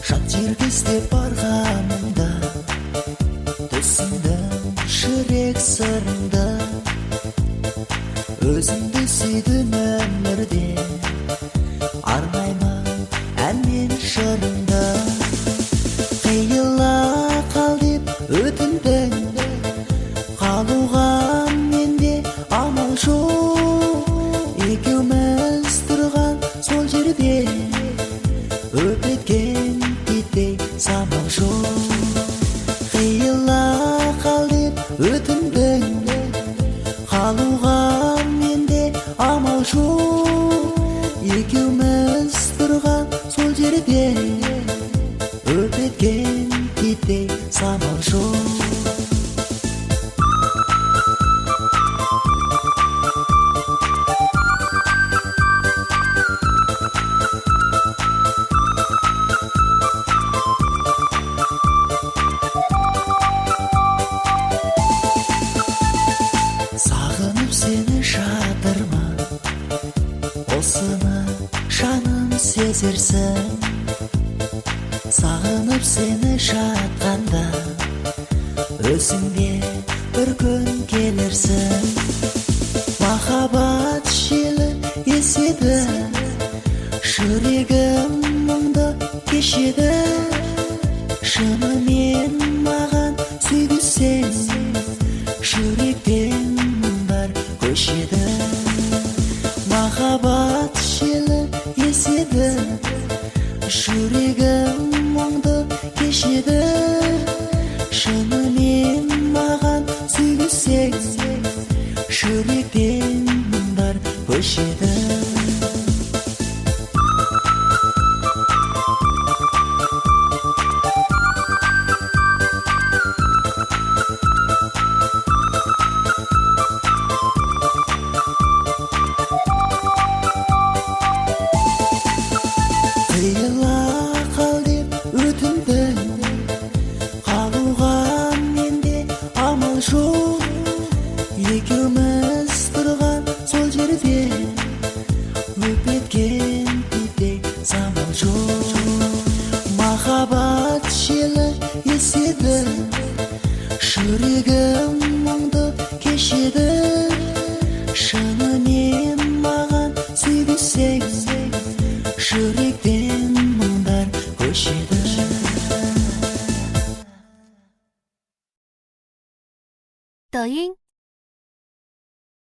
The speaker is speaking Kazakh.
жат жерге іздеп барғанымда түсіндім жүрек сырыңды. Өзіңді сүйдім өмірде, арнаймын ән мен жырымды. Қиыла қал деп өтіндің, қалуға менде амал жоқ. Екеуміз тұрған сол жерде, өткен кетпей самал жоқ. Қиыла қал деп өтіндің, қалуға менде амал жоқ. Екеуміз тұрған сол жерде, өткен кетпей самал жоқ. Сағынып сені жатырмын, осыны жаным сезерсің. Сағынып сені жатқанда, өзіңде бір күн келерсің. Махаббат желі еседі, жүрегім мұңды кешеді. Шынымен маған сүйгізсең, жүректен мұңдар көшеді. Махаббат желі еседі, жүрегім мұңды кешеді. Шынымен маған сүйгізсең, жүректен мұңдар көшеді. Қиыла қал деп өтіндің, қалуға менде амал жоқ. Екеуміз тұрған сол жерде, өткен кетпей самал жоқ. Махаббат желі еседі, жүрегім мұңды кешеді. Шынымен маған сүйгізсең, жүректен мұңдар көшеді.抖音